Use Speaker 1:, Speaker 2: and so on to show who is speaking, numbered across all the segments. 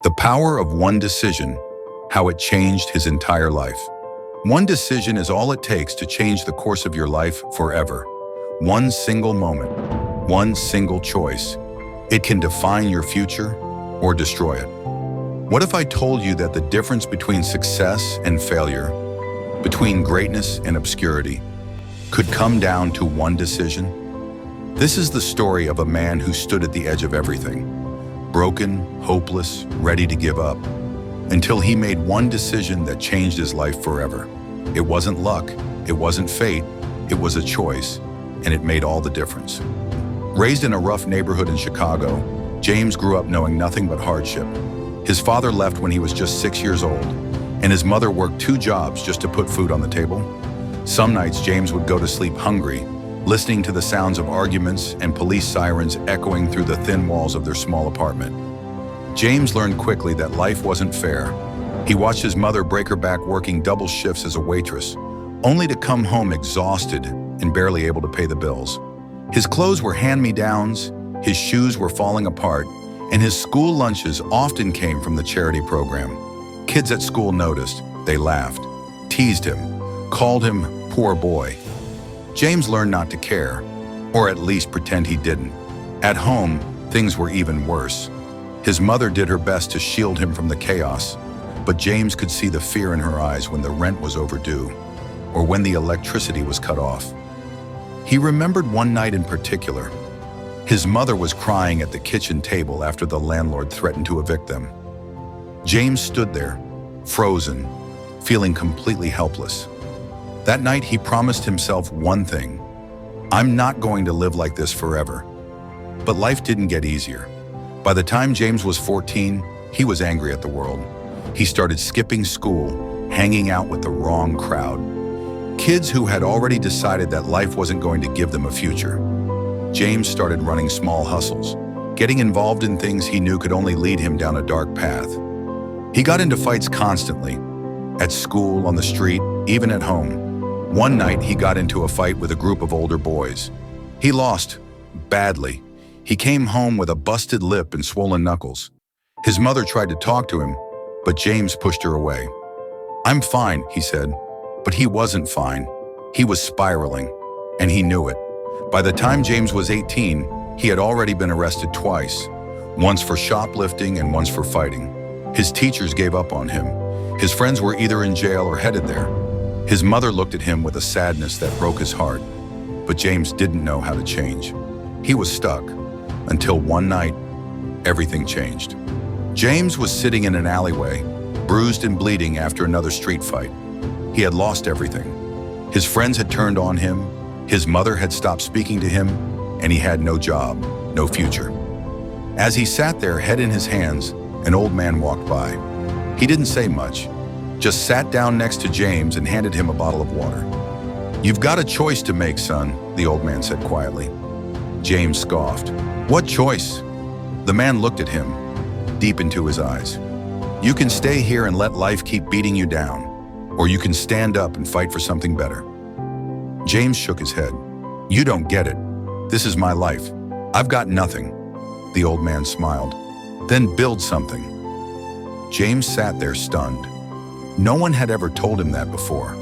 Speaker 1: The power of one decision, how it changed his entire life. One decision is all it takes to change the course of your life forever. One single moment, one single choice. It can define your future or destroy it. What if I told you that the difference between success and failure, between greatness and obscurity, could come down to one decision? This is the story of a man who stood at the edge of everything, broken, hopeless, ready to give up, until he made one decision that changed his life forever. It wasn't luck, it wasn't fate, it was a choice, and it made all the difference. Raised in a rough neighborhood in Chicago, James grew up knowing nothing but hardship. His father left when he was just 6 years old, and his mother worked 2 jobs just to put food on the table. Some nights, James would go to sleep hungry, listening to the sounds of arguments and police sirens echoing through the thin walls of their small apartment. James learned quickly that life wasn't fair. He watched his mother break her back working double shifts as a waitress, only to come home exhausted and barely able to pay the bills. His clothes were hand-me-downs, his shoes were falling apart, and his school lunches often came from the charity program. Kids at school noticed, they laughed, teased him, called him poor boy. James learned not to care, or at least pretend he didn't. At home, things were even worse. His mother did her best to shield him from the chaos, but James could see the fear in her eyes when the rent was overdue, or when the electricity was cut off. He remembered one night in particular. His mother was crying at the kitchen table after the landlord threatened to evict them. James stood there, frozen, feeling completely helpless. That night, he promised himself one thing: I'm not going to live like this forever. But life didn't get easier. By the time James was 14, he was angry at the world. He started skipping school, hanging out with the wrong crowd. Kids who had already decided that life wasn't going to give them a future. James started running small hustles, getting involved in things he knew could only lead him down a dark path. He got into fights constantly, at school, on the street, even at home. One night, he got into a fight with a group of older boys. He lost, badly. He came home with a busted lip and swollen knuckles. His mother tried to talk to him, but James pushed her away. I'm fine, he said, but he wasn't fine. He was spiraling, and he knew it. By the time James was 18, he had already been arrested twice, once for shoplifting and once for fighting. His teachers gave up on him. His friends were either in jail or headed there. His mother looked at him with a sadness that broke his heart, but James didn't know how to change. He was stuck, until one night, everything changed. James was sitting in an alleyway, bruised and bleeding after another street fight. He had lost everything. His friends had turned on him, his mother had stopped speaking to him, and he had no job, no future. As he sat there, head in his hands, an old man walked by. He didn't say much, just sat down next to James and handed him a bottle of water. You've got a choice to make, son, the old man said quietly. James scoffed. What choice? The man looked at him, deep into his eyes. You can stay here and let life keep beating you down, or you can stand up and fight for something better. James shook his head. You don't get it. This is my life. I've got nothing. The old man smiled. Then build something. James sat there stunned. No one had ever told him that before.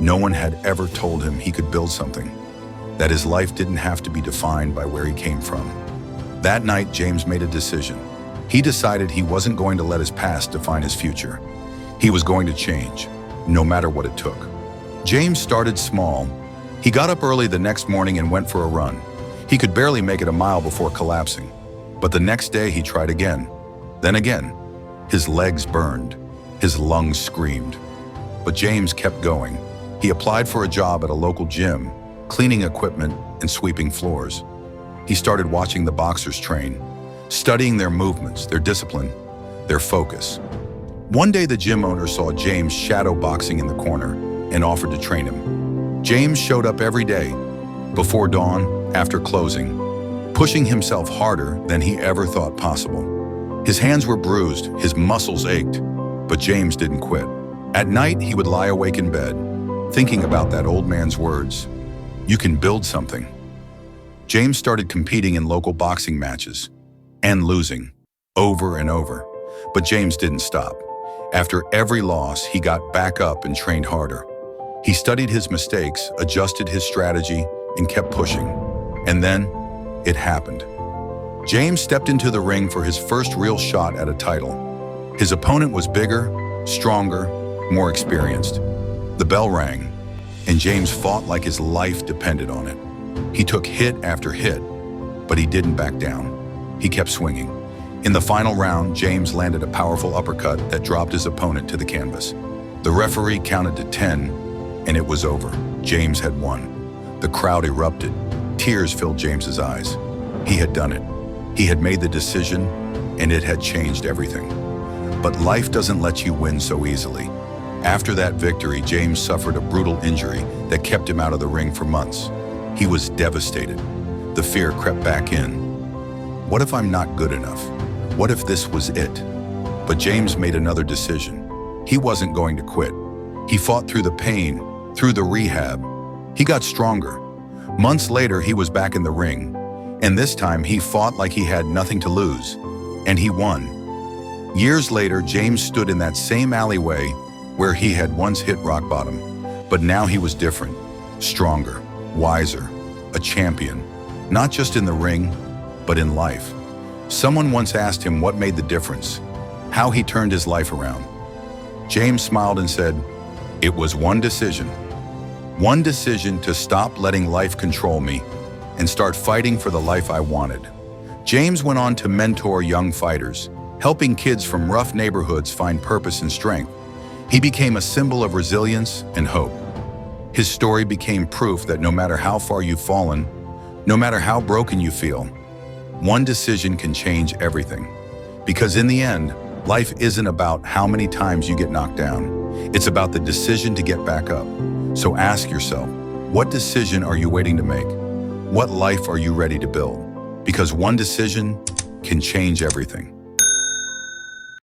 Speaker 1: No one had ever told him he could build something, that his life didn't have to be defined by where he came from. That night, James made a decision. He decided he wasn't going to let his past define his future. He was going to change, no matter what it took. James started small. He got up early the next morning and went for a run. He could barely make it a mile before collapsing. But the next day he tried again, then again. His legs burned, his lungs screamed. But James kept going. He applied for a job at a local gym, cleaning equipment and sweeping floors. He started watching the boxers train, studying their movements, their discipline, their focus. One day the gym owner saw James shadow boxing in the corner and offered to train him. James showed up every day, before dawn, after closing, pushing himself harder than he ever thought possible. His hands were bruised, his muscles ached, but James didn't quit. At night, he would lie awake in bed, thinking about that old man's words, you can build something. James started competing in local boxing matches, and losing, over and over. But James didn't stop. After every loss, he got back up and trained harder. He studied his mistakes, adjusted his strategy, and kept pushing. And then, it happened. James stepped into the ring for his first real shot at a title. His opponent was bigger, stronger, more experienced. The bell rang, and James fought like his life depended on it. He took hit after hit, but he didn't back down. He kept swinging. In the final round, James landed a powerful uppercut that dropped his opponent to the canvas. The referee counted to 10, and it was over. James had won. The crowd erupted. Tears filled James's eyes. He had done it. He had made the decision, and it had changed everything. But life doesn't let you win so easily. After that victory, James suffered a brutal injury that kept him out of the ring for months. He was devastated. The fear crept back in. What if I'm not good enough? What if this was it? But James made another decision. He wasn't going to quit. He fought through the pain, through the rehab. He got stronger. Months later, he was back in the ring. And this time, he fought like he had nothing to lose. And he won. Years later, James stood in that same alleyway where he had once hit rock bottom. But now he was different, stronger, wiser, a champion, not just in the ring, but in life. Someone once asked him what made the difference, how he turned his life around. James smiled and said, "It was one decision. One decision to stop letting life control me and start fighting for the life I wanted." James went on to mentor young fighters, helping kids from rough neighborhoods find purpose and strength. He became a symbol of resilience and hope. His story became proof that no matter how far you've fallen, no matter how broken you feel, one decision can change everything. Because in the end, life isn't about how many times you get knocked down. It's about the decision to get back up. So ask yourself, what decision are you waiting to make? What life are you ready to build? Because one decision can change everything.